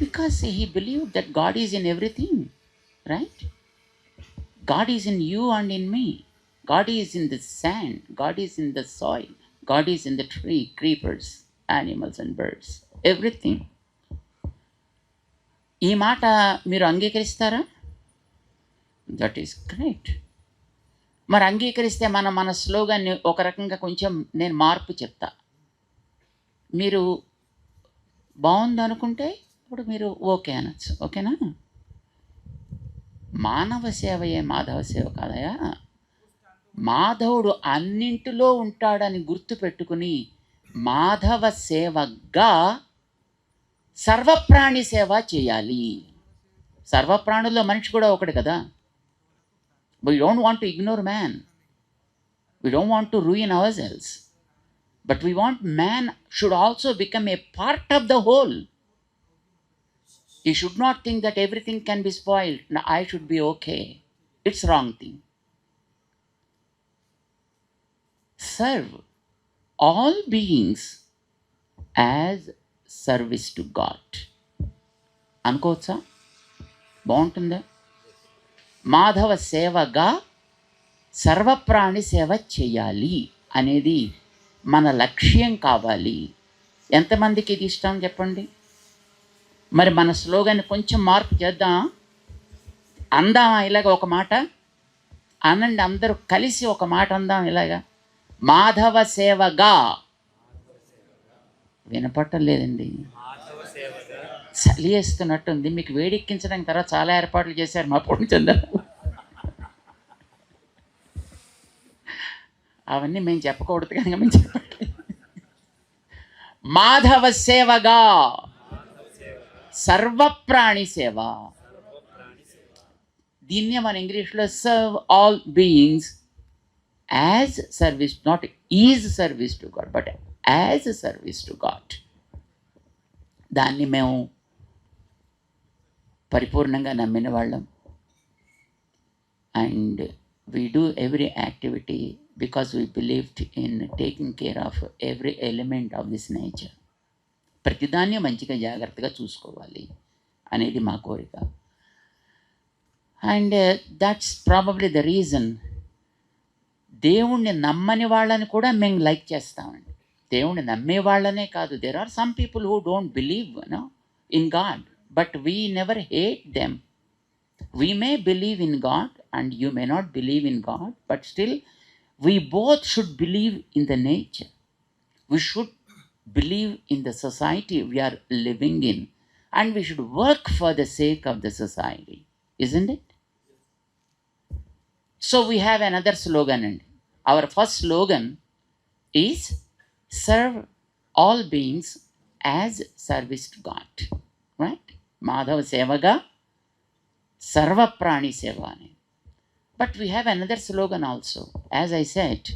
because he believed that God is in everything, right? God is in you and in me. God is in the sand. God is in the soil. God is in the tree, creepers, animals and birds, everything. ఈ మాట మీరు అంగీకరిస్తారా? That is great. మరి అంగీకరిస్తే మన స్లోగాన్ని ఒక రకంగా కొంచెం నేను మార్పు చెప్తా. మీరు బాగుందనుకుంటే ఇప్పుడు మీరు ఓకే అనొచ్చు. ఓకేనా? మానవ సేవయే మాధవ సేవ కాదయా. మాధవుడు అన్నింటిలో ఉంటాడని గుర్తుపెట్టుకుని మాధవ సేవగా సర్వప్రాణి సేవ చేయాలి. సర్వప్రాణుల్లో మనిషి కూడా ఒకటి కదా. We don't want to ignore man. We don't want to ruin ourselves. But we want man should also become a part of the whole. He should not think that everything can be spoiled. Now I should be okay. It's wrong thing. Serve all beings as service to God. అనుకోవచ్చా? బాగుంటుందా? మాధవ సేవగా సర్వప్రాణి సేవ చేయాలి అనేది మన లక్ష్యం కావాలి. ఎంతమందికి ఇది ఇష్టం చెప్పండి? మరి మన స్లోగాన్ని కొంచెం మార్పు చేద్దాం. అందామా ఇలాగ ఒక మాట అనండి, అందరూ కలిసి ఒక మాట అందాం ఇలాగా, మాధవ సేవగా. వినపట్టలేదండి, చలి వేస్తున్నట్టుంది. మీకు వేడెక్కించడానికి తర్వాత చాలా ఏర్పాట్లు చేశారు మా పూర్ణచంద్ర. అవన్నీ మేము చెప్పకూడదు కనుక మేము చెప్పట్లేదు. మాధవ సేవగా సర్వప్రాణి సేవ. దీన్నే మన ఇంగ్లీష్లో serve all beings as service, not is service to God but as service to God. దాన్ని మేము పరిపూర్ణంగా నమ్మిన వాళ్ళం. And we do every activity because we believed in taking care of every element of this nature. ప్రతిదాన్ని మంచిగా జాగ్రత్తగా చూసుకోవాలి అనేది మా కోరిక. And that's probably the reason దేవుణ్ణి నమ్మని వాళ్ళని కూడా మేము లైక్ చేస్తామండి. దేవుణ్ణి నమ్మే వాళ్ళనే కాదు, there are some people who don't believe in God, but we never hate them. We may believe in God and you may not believe in God, but still we both should believe in the nature. We should believe in the society we are living in, and we should work for the sake of the society, isn't it? So we have another slogan, and our first slogan is serve all beings as service to God, right? మాధవ సేవగా సర్వప్రాణి సేవ అని. But we have another slogan also. As I said,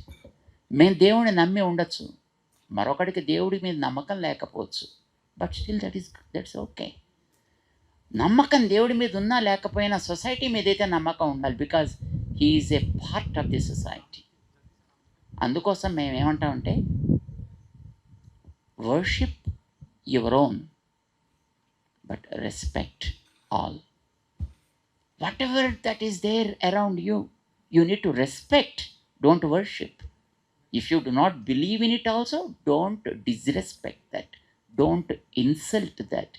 మేము దేవుడిని నమ్మి ఉండొచ్చు, మరొకడికి దేవుడి మీద నమ్మకం లేకపోవచ్చు, బట్ స్టిల్ దట్స్ ఓకే. నమ్మకం దేవుడి మీద ఉన్నా లేకపోయినా సొసైటీ మీద అయితే నమ్మకం ఉండాలి, because he is a part of the society. అందుకోసం మేము ఏమంటామంటే worship your own but respect all. Whatever that is there around you, you need to respect, don't worship. If you do not believe in it also, don't disrespect that, don't insult that,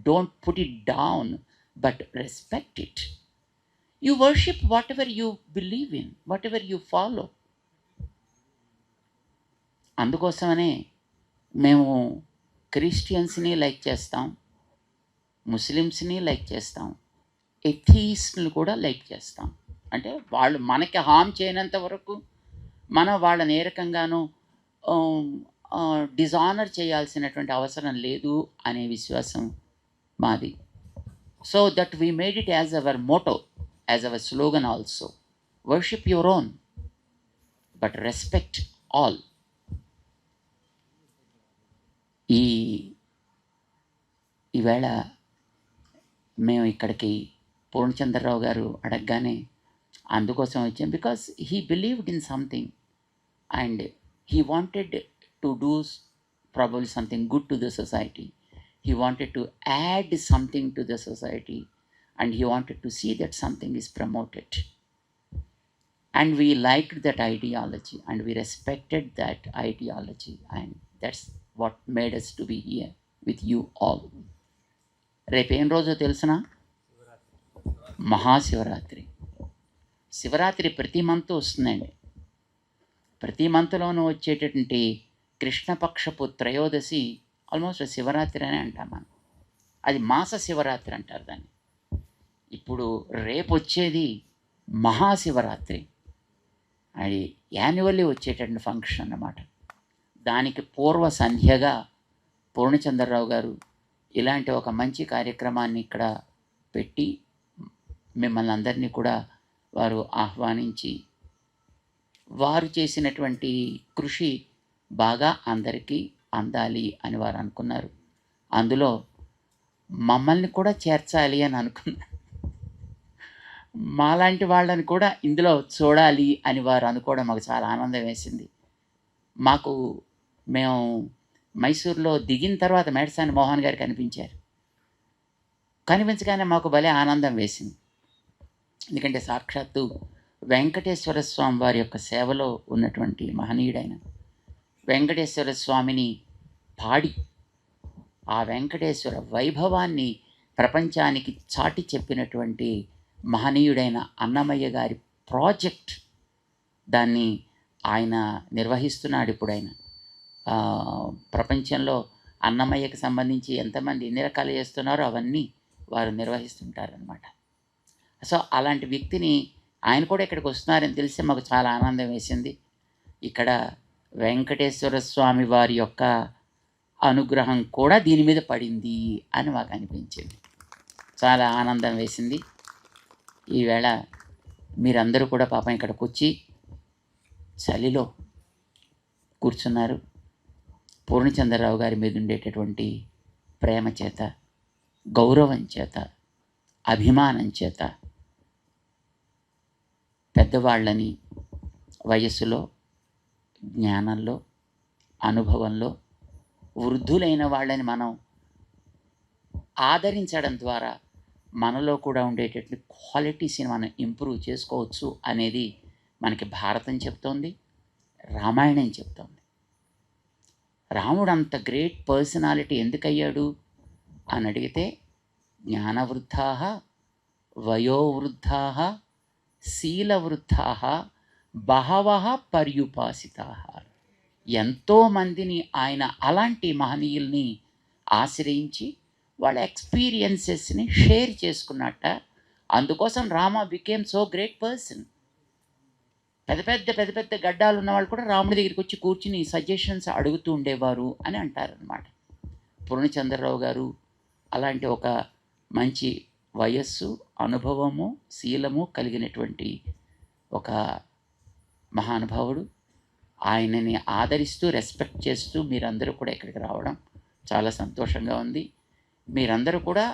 don't put it down, but respect it. You worship whatever you believe in, whatever you follow. అందుకోసమనే మేము క్రిస్టియన్స్ని like చేస్తాం, ముస్లిమ్స్ని like చేస్తాం, ఎథీస్ట్ని కూడా like చేస్తాం. అంటే వాళ్ళు మనకి హామ్ చేయనంత వరకు మనం వాళ్ళని ఏ రకంగానూ డిజానర్ చేయాల్సినటువంటి అవసరం లేదు అనే విశ్వాసం మాది. So that we made it as our motto, as our slogan also. Worship your own but respect all. ఈవేళ మేము ఇక్కడికి పూర్ణచంద్రరావు గారు అడగగానే అందుకోసం వచ్చాం, because he believed in something and he wanted to do probably something good to the society. he wanted to add something to the society, and he wanted to see that something is promoted. And we liked that ideology, and we respected that ideology, and that's what made us to be here with you all. రేపేం రోజో తెలుసునా? మహాశివరాత్రి. శివరాత్రి ప్రతి month వస్తుందండి. ప్రతి మంత్లోనూ వచ్చేటటువంటి కృష్ణపక్షపు త్రయోదశి almost Shivaratri అనే అంటాం మనం. అది మాస శివరాత్రి అంటారు దాన్ని. ఇప్పుడు రేపు వచ్చేది మహాశివరాత్రి, అది యాన్యువల్లీ వచ్చేటటువంటి ఫంక్షన్ అన్నమాట. దానికి పూర్వ సంధ్యగా పూర్ణచంద్రరావు గారు ఇలాంటి ఒక మంచి కార్యక్రమాన్ని ఇక్కడ పెట్టి మిమ్మల్ని అందరినీ కూడా వారు ఆహ్వానించి, వారు చేసినటువంటి కృషి బాగా అందరికీ అందాలి అని వారు అనుకున్నారు. అందులో మమ్మల్ని కూడా చేర్చాలి అని అనుకున్నారు. మాలాంటి వాళ్ళని కూడా ఇందులో చూడాలి అని వారు అనుకోవడం మాకు చాలా ఆనందం వేసింది. మేము మైసూర్లో దిగిన తర్వాత మేడసాని మోహన్ గారు కనిపించగానే మాకు భలే ఆనందం వేసింది. ఎందుకంటే సాక్షాత్తు వెంకటేశ్వర స్వామి వారి యొక్క సేవలో ఉన్నటువంటి మహనీయుడైన వెంకటేశ్వర స్వామిని పాడి ఆ వెంకటేశ్వర వైభవాన్ని ప్రపంచానికి చాటి చెప్పినటువంటి మహనీయుడైన అన్నమయ్య గారి ప్రాజెక్ట్, దాన్ని ఆయన నిర్వహిస్తున్నాడు. ఇప్పుడు ఆయన ప్రపంచంలో అన్నమయ్యకి సంబంధించి ఎంతమంది ఎన్ని రకాలు చేస్తున్నారో అవన్నీ వారు నిర్వహిస్తుంటారనమాట. సో అలాంటి వ్యక్తిని ఆయన కూడా ఇక్కడికి వస్తున్నారని తెలిసి మాకు చాలా ఆనందం వేసింది. ఇక్కడ వెంకటేశ్వర స్వామి వారి యొక్క అనుగ్రహం కూడా దీని మీద పడింది అని మాకు అనిపించింది. చాలా ఆనందం వేసింది. ఈవేళ మీరందరూ కూడా పాపం ఇక్కడికి వచ్చి చలిలో కూర్చున్నారు. పూర్ణచంద్రరావు గారి మీద ఉండేటటువంటి ప్రేమ చేత, గౌరవం చేత, అభిమానం చేత పెద్దవాళ్ళని వయస్సులో, జ్ఞానంలో, అనుభవంలో వృద్ధులైన వాళ్ళని మనం ఆదరించడం ద్వారా మనలో కూడా ఉండేటటువంటి క్వాలిటీస్ని మనం ఇంప్రూవ్ చేసుకోవచ్చు అనేది మనకి భారతం చెప్తోంది, రామాయణం చెప్తోంది. రాముడు అంత గ్రేట్ పర్సనాలిటీ ఎందుకయ్యాడు అని అడిగితే, జ్ఞానవృద్ధాః వయోవృద్ధాః శీలవృద్ధాః బహవః పర్యుపాసితాః. ఎంతోమందిని ఆయన అలాంటి మహనీయుల్ని ఆశ్రయించి వాళ్ళ ఎక్స్పీరియన్సెస్ని షేర్ చేసుకున్నట్ట. అందుకోసం Rama became so great person. పెద్ద పెద్ద గడ్డాలు ఉన్నవాళ్ళు కూడా రాముడి దగ్గరికి వచ్చి కూర్చుని సజెషన్స్ అడుగుతూ ఉండేవారు అని అంటారనమాట. పూర్ణచంద్రరావు గారు అలాంటి ఒక మంచి వయస్సు, అనుభవము, శీలము కలిగినటువంటి ఒక మహానుభావుడు. ఆయనని ఆదరిస్తూ, రెస్పెక్ట్ చేస్తూ మీరందరూ కూడా ఇక్కడికి రావడం చాలా సంతోషంగా ఉంది. మీరందరూ కూడా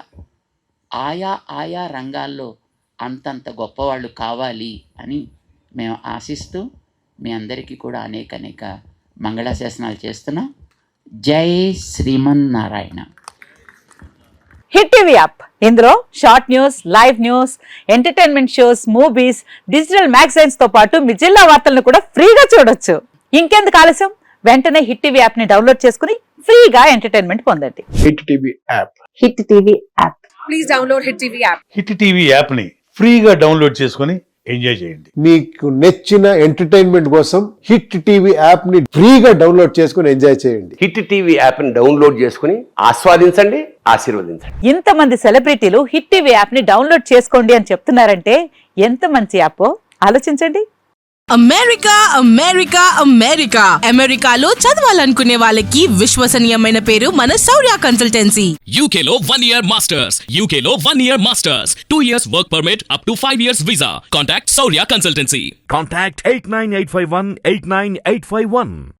ఆయా రంగాల్లో అంతంత గొప్పవాళ్ళు కావాలి అని మేము ఆశిస్తూ మీ అందరికీ కూడా అనేక మంగళాశాసనాలు చేస్తున్నాం. జై శ్రీమన్నారాయణ. హిట్ టీవీ యాప్, ఇందులో short news, live news, entertainment shows, movies, digital magazines తో పాటు మీ జిల్లా వార్తలను కూడా ఫ్రీగా చూడొచ్చు. ఇంకెందుకు ఆలస్యం, వెంటనే హిట్ టీవీ యాప్ ని డౌన్లోడ్ చేసుకుని ఫ్రీగా ఎంటర్టైన్మెంట్ పొందండి. Hit TV app. Hit TV app. Please download hit TV app. Hit TV app ని ఫ్రీగా డౌన్లోడ్ చేసుకుని ఎంజాయ్ చేయండి. మీకు నచ్చిన ఎంటర్టైన్మెంట్ కోసం హిట్ టీవీ యాప్ ని ఫ్రీగా డౌన్లోడ్ చేసుకుని ఎంజాయ్ చేయండి. హిట్ టీవీ యాప్ ని డౌన్లోడ్ చేసుకుని ఆస్వాదించండి, ఆశీర్వదించండి. ఇంతమంది సెలబ్రిటీలు హిట్ టీవీ యాప్ ని డౌన్లోడ్ చేసుకోండి అని చెప్తున్నారంటే ఎంత మంచి యాప్ ఆలోచించండి. అమెరికాలో చదవాలనుకునే వాళ్ళకి విశ్వసనీయమైన పేరు మన శౌర్య కన్సల్టెన్సీ. UK లో 1 year masters, UK లో 1 year masters, 2 years work permit up to 5 years visa. Contact Saurya Consultancy. Contact 89851 89851.